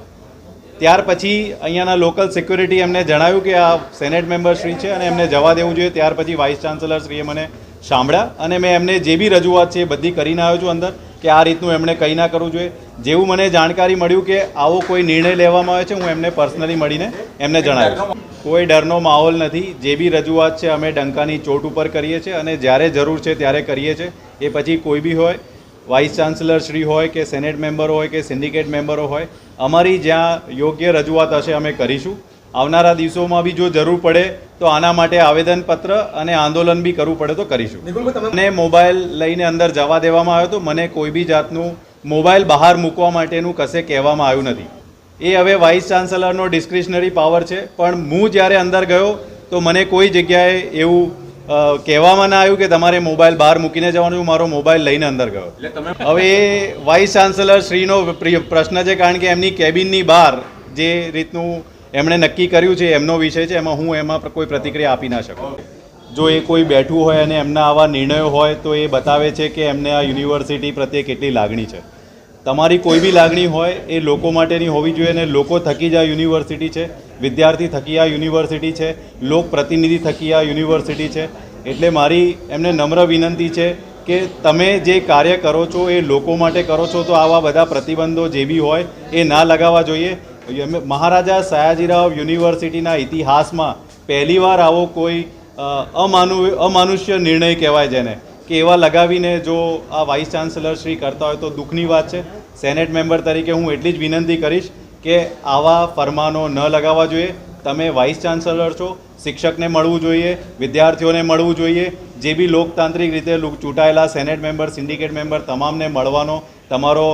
ત્યાર પછી અહીંયાના લોકલ સિક્યુરિટી એમને જણાવ્યું કે આ સેનેટ મેમ્બર શ્રી છે અને એમને જવા દેવું જોઈએ. ત્યાર પછી વાઇસ ચાન્સલર શ્રીએ મને સાંભળ્યા અને મેં એમને જે બી રજૂઆત છે એ બધી કરીને આવ્યો છું અંદર કે આ રીતનું એમણે કંઈ ના કરવું જોઈએ. જેવું મને જાણકારી મળ્યું કે આવો કોઈ નિર્ણય લેવામાં આવે છે, હું એમને પર્સનલી મળીને એમને જણાવ્યું. કોઈ ડરનો માહોલ નથી. જે બી રજૂઆત છે અમે ડંકાની ચોટ ઉપર કરીએ છીએ અને જ્યારે જરૂર છે ત્યારે કરીએ છીએ. એ પછી કોઈ બી હોય, વાઇસ ચાન્સલર શ્રી હોય કે સેનેટ મેમ્બર હોય કે સિન્ડિકેટ મેમ્બરો હોય, અમારી જ્યાં યોગ્ય રજૂઆત હશે અમે કરીશું. આવનારા દિવસોમાં બી જો જરૂર પડે તો આના માટે આવેદનપત્ર અને આંદોલન બી કરવું પડે તો કરીશું. મને મોબાઈલ લઈને અંદર જવા દેવામાં આવ્યો તો મને કોઈ બી જાતનું મોબાઈલ બહાર મૂકવા માટેનું કશે કહેવામાં આવ્યું નથી. એ હવે વાઇસ ચાન્સલરનો ડિસ્ક્રિશનરી પાવર છે, પણ હું જ્યારે અંદર ગયો તો મને કોઈ જગ્યાએ એવું કહેવામાં ના આવ્યું કે તમારે મોબાઈલ બહાર મૂકીને જવાનું. મારો મોબાઈલ લઈને અંદર ગયો. હવે એ વાઇસ ચાન્સલર શ્રીનો પ્રશ્ન છે, કારણ કે એમની કેબિનની બહાર જે રીતનું એમણે નક્કી કર્યું છે એમનો વિષય છે, એમાં કોઈ પ્રતિક્રિયા આપી ના શકું. જો એ કોઈ બેઠું હોય અને એમના આવા નિર્ણયો હોય તો એ બતાવે છે કે એમને આ યુનિવર્સિટી પ્રત્યે કેટલી લાગણી છે. તમારી કોઈ બી લાગણી હોય એ લોકો માટેની હોવી જોઈએ અને લોકો થકી જ આ યુનિવર્સિટી છે, વિદ્યાર્થી થકી આ યુનિવર્સિટી છે, લોક પ્રતિનિધિ થકી આ યુનિવર્સિટી છે. એટલે મારી એમને નમ્ર વિનંતી છે કે તમે જે કાર્ય કરો છો એ લોકો માટે કરો છો, તો આવા બધા પ્રતિબંધો જે બી હોય એ ના લગાવવા જોઈએ. મહારાજા સયાજીરાવ યુનિવર્સિટીના ઇતિહાસમાં પહેલીવાર આવો કોઈ અમાનુષ્ય નિર્ણય કહેવાય જેને કે એવા લગાવીને જો આ વાઇસ ચાન્સલર શ્રી કરતા હોય તો દુઃખની વાત છે. સેનેટ મેમ્બર તરીકે હું એટલી જ વિનંતી કરીશ કે આવા ફરમાનો ન લગાવવા જોઈએ. તમે વાઇસ ચાન્સલર છો, શિક્ષકને મળવું જોઈએ, વિદ્યાર્થીઓને મળવું જોઈએ. જે બી લોકતાંત્રિક રીતે ચૂંટાયેલા સેનેટ મેમ્બર, સિન્ડિકેટ મેમ્બર તમામને મળવાનો તમારો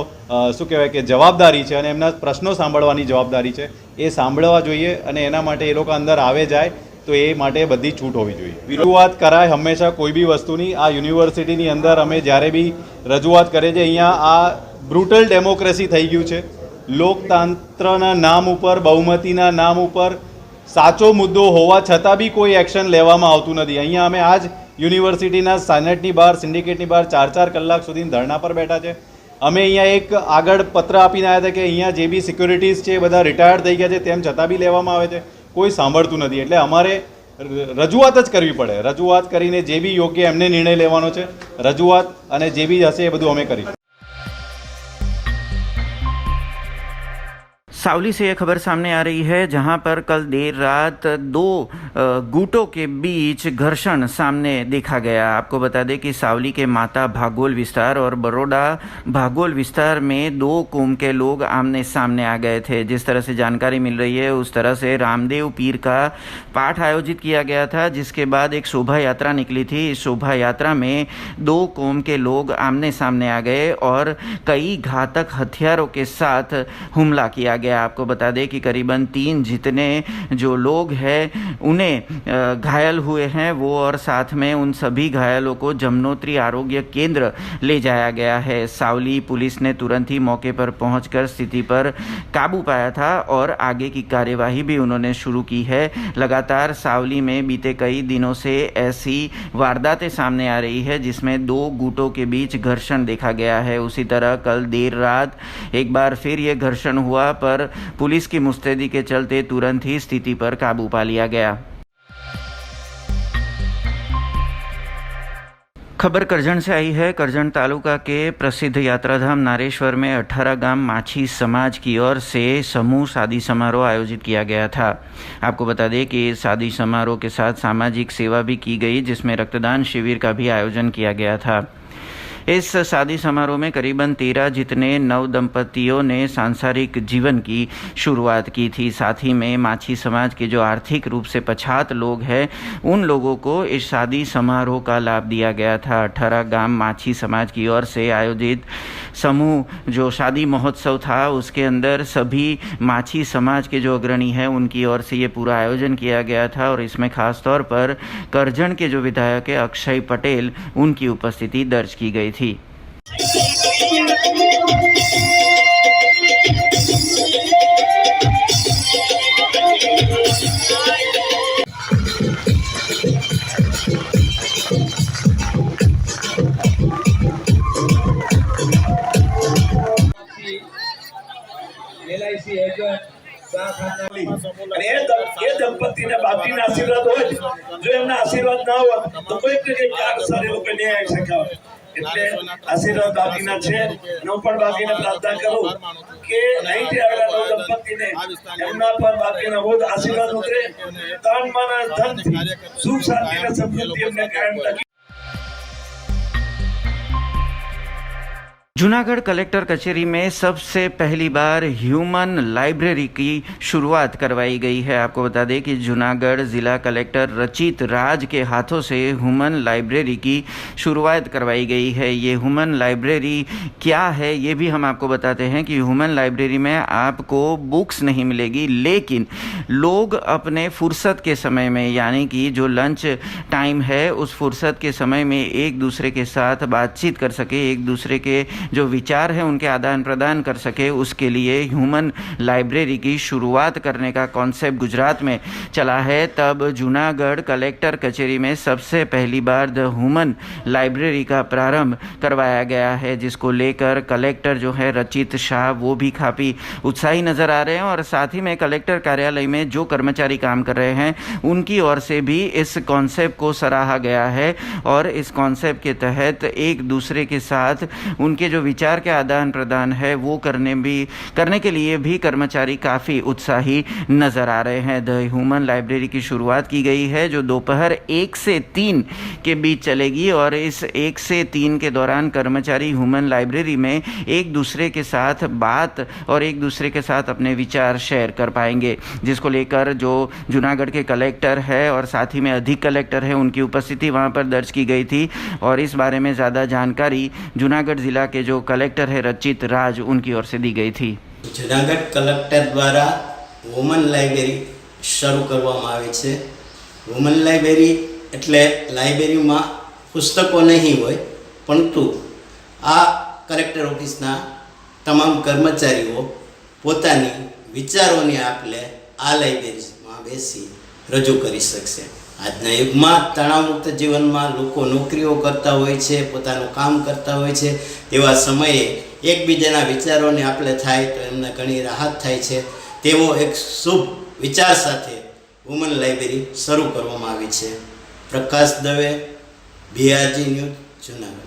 શું કહેવાય કે જવાબદારી છે અને એમના પ્રશ્નો સાંભળવાની જવાબદારી છે. એ સાંભળવા જોઈએ અને એના માટે એ લોકો અંદર આવે જાય તો એ માટે બધી છૂટ હોવી જોઈએ. રજૂઆત કરાય હંમેશા કોઈ બી વસ્તુની. આ યુનિવર્સિટીની અંદર અમે જ્યારે બી રજૂઆત કરીએ છીએ, અહીંયા આ બ્રુટલ ડેમોક્રેસી થઈ ગયું છે. લોકતંત્રના નામ ઉપર, બહુમતીના નામ ઉપર સાચો મુદ્દો હોવા છતાં બી કોઈ એક્શન લેવામાં આવતું નથી. અહીંયા અમે આજ યુનિવર્સિટીના સેનેટની બહાર, સિન્ડિકેટની બહાર 4-4 કલાક સુધી ધરણા પર બેઠા છે. અમે અહીંયા એક આગળ પત્ર આપીને આવ્યા હતા કે અહીંયા જે બી સિક્યુરિટીઝ છે એ બધા રિટાયર્ડ થઈ ગયા છે, તેમ છતાં બી લેવામાં આવે છે. કોઈ સાંભળતું નથી. એટલે અમારે રજૂઆત જ કરવી પડે. રજૂઆત કરીને જે બી યોગ્ય એમને નિર્ણય લેવાનો છે, રજૂઆત અને જે બી હશે એ બધું અમે કરીશું. सावली से यह खबर सामने आ रही है जहां पर कल देर रात दो गुटों के बीच घर्षण सामने देखा गया. आपको बता दें कि सावली के माता भागोल विस्तार और बरोडा भागोल विस्तार में दो कौम के लोग आमने सामने आ गए थे. जिस तरह से जानकारी मिल रही है उस तरह से रामदेव पीर का पाठ आयोजित किया गया था, जिसके बाद एक शोभा यात्रा निकली थी. इस शोभा यात्रा में दो कौम के लोग आमने सामने आ गए और कई घातक हथियारों के साथ हमला किया गया. आपको बता दें कि करीबन 3 जितने जो लोग हैं उन्हें घायल हुए हैं वो, और साथ में उन सभी घायलों को जमनोत्री आरोग्य केंद्र ले जाया गया है. सावली पुलिस ने तुरंत ही मौके पर पहुंचकर स्थिति पर काबू पाया था और आगे की कार्यवाही भी उन्होंने शुरू की है. लगातार सावली में बीते कई दिनों से ऐसी वारदातें सामने आ रही है जिसमें दो गुटों के बीच घर्षण देखा गया है. उसी तरह कल देर रात एक बार फिर ये घर्षण हुआ, पर पुलिस की मुस्तैदी के चलते तुरंत ही स्थिति पर काबू पा लिया गया. खबर करजण से आई है. करजण तालुका के प्रसिद्ध यात्राधाम नारेश्वर में 18 गांव माछी समाज की ओर से समूह शादी समारोह आयोजित किया गया था. आपको बता दें कि शादी समारोह के साथ सामाजिक सेवा भी की गई, जिसमें रक्तदान शिविर का भी आयोजन किया गया था. इस शादी समारोह में करीबन 13 जितने नव दंपतियों ने सांसारिक जीवन की शुरुआत की थी. साथ ही में माछी समाज के जो आर्थिक रूप से पछात लोग हैं उन लोगों को इस शादी समारोह का लाभ दिया गया था. 18 गांव माछी समाज की ओर से आयोजित समूह जो शादी महोत्सव था उसके अंदर सभी माछी समाज के जो अग्रणी हैं उनकी ओर से ये पूरा आयोजन किया गया था और इसमें खास तौर पर करजण के जो विधायक है अक्षय पटेल उनकी उपस्थिति दर्ज की गई थी. એ દંપતીને બાકીના આશીર્વાદ હોય, જો એમના આશીર્વાદ ના હોય તો કોઈક ને કંઈક કારણસર એ લોકો ન્યાય આવી શક્યા હોય. એટલે આશીર્વાદ બાકીના છે. હું પણ બાકીને પ્રાર્થના કરું કે અહીંથી આવેલા નવ દંપતીને એમના પર બાકીના બહુ આશીર્વાદ ઉતરે, તન મન અને ધનથી સુખ શાંતિ અને સમૃદ્ધિ એમને કાયમ ટકે. जूनागढ़ कलेक्टर कचहरी में सबसे पहली बार ह्यूमन लाइब्रेरी की शुरुआत करवाई गई है। आपको बता दें कि जूनागढ़ ज़िला कलेक्टर रचित राज के हाथों से ह्यूमन लाइब्रेरी की शुरुआत करवाई गई है। ये ह्यूमन लाइब्रेरी क्या है ये भी हम आपको बताते हैं कि ह्यूमन लाइब्रेरी में आपको बुक्स नहीं मिलेगी, लेकिन लोग अपने फुर्सत के समय में, यानी कि जो लंच टाइम है उस फुर्सत के समय में एक दूसरे के साथ बातचीत कर सके, एक दूसरे के जो विचार है उनके आदान प्रदान कर सके, उसके लिए ह्यूमन लाइब्रेरी की शुरुआत करने का कॉन्सेप्ट गुजरात में चला है। तब जूनागढ़ कलेक्टर कचहरी में सबसे पहली बार द ह्यूमन लाइब्रेरी का प्रारंभ करवाया गया है, जिसको लेकर कलेक्टर जो है रचित शाह वो भी काफ़ी उत्साही नज़र आ रहे हैं। और साथ ही में कलेक्टर कार्यालय में जो कर्मचारी काम कर रहे हैं उनकी ओर से भी इस कॉन्सेप्ट को सराहा गया है और इस कॉन्सेप्ट के तहत एक दूसरे के साथ उनके जो विचार के आदान प्रदान है वो करने के लिए भी कर्मचारी काफ़ी उत्साही नज़र आ रहे हैं। द ह्यूमन लाइब्रेरी की शुरुआत की गई है जो दोपहर 1 से 3 के बीच चलेगी और इस 1 से 3 के दौरान कर्मचारी ह्यूमन लाइब्रेरी में एक दूसरे के साथ बात और एक दूसरे के साथ अपने विचार शेयर कर पाएंगे, जिसको लेकर जो जूनागढ़ के कलेक्टर है और साथ ही में अधिक कलेक्टर है उनकी उपस्थिति वहाँ पर दर्ज की गई थी। और इस बारे में ज़्यादा जानकारी जूनागढ़ ज़िला के जो कलेक्टर है रचित राज उनकी ओर से दी गई थी। जूनागढ़ कलेक्टर द्वारा वुमन लाइब्रेरी શરૂ કરવામાં આવે છે। વુમન લાઇબ્રેરી એટલે લાઇબ્રેરીમાં પુસ્તકો નહીં હોય, પરંતુ આ કલેક્ટર ઓફિસના તમામ કર્મચારીઓ પોતાની વિચારોની આપલે આ લાઇબ્રેરીમાં બેસી રજૂ કરી શકશે। આજના યુગમાં તણાવમુક્ત જીવનમાં લોકો નોકરીઓ કરતા હોય છે, પોતાનું કામ કરતા હોય છે, તેવા સમયે એકબીજાના વિચારોની આપલે થાય તો એમને ઘણી રાહત થાય છે। તેવો એક શુભ વિચાર સાથે વુમન લાઇબ્રેરી શરૂ કરવામાં આવી છે। પ્રકાશ દવે, BRG ન્યૂઝ, જૂનાગઢ।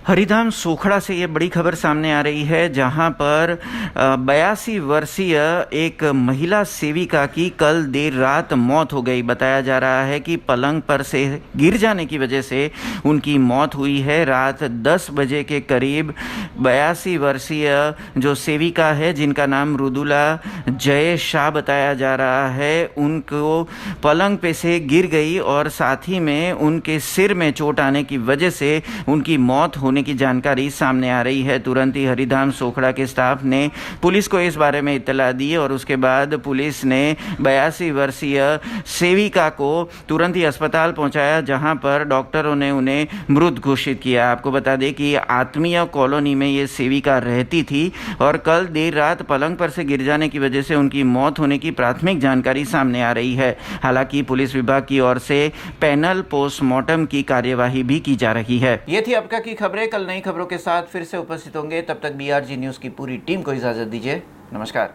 हरिधाम सोखड़ा से ये बड़ी खबर सामने आ रही है, जहां पर 82 वर्षीय एक महिला सेविका की कल देर रात मौत हो गई। बताया जा रहा है कि पलंग पर से गिर जाने की वजह से उनकी मौत हुई है। रात 10 बजे के करीब 82 वर्षीय जो सेविका है जिनका नाम रुदुला जय शाह बताया जा रहा है, उनको पलंग पे से गिर गई और साथ ही में उनके सिर में चोट आने की वजह से उनकी मौत होने की जानकारी सामने आ रही है। तुरंत ही हरिधाम सोखड़ा के स्टाफ ने पुलिस को इस बारे में इत्तला दी और उसके बाद पुलिस ने 82 वर्षीय सेविका को तुरंत ही अस्पताल पहुंचाया, जहां पर डॉक्टरों ने उन्हें मृत घोषित किया। आपको बता दें कि आत्मीय कॉलोनी में ये सेविका रहती थी और कल देर रात पलंग पर से गिर जाने की वजह से उनकी मौत होने की प्राथमिक जानकारी सामने आ रही है। हालांकि पुलिस विभाग की ओर से पैनल पोस्टमार्टम की कार्यवाही भी की जा रही है। ये थी अब तक की खबरें। कल नई खबरों के साथ फिर से उपस्थित होंगे, तब तक BRG न्यूज़ की पूरी टीम को इजाजत दीजिए। नमस्कार।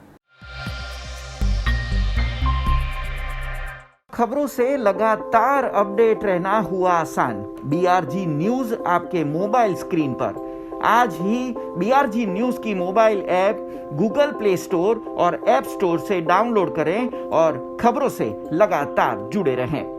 खबरों से लगातार अपडेट रहना हुआ आसान। BRG न्यूज़ आपके मोबाइल स्क्रीन पर आज ही BRG न्यूज़ की mobile app Google play store और ऐप स्टोर से डाउनलोड करें और खबरों से लगातार जुड़े रहें।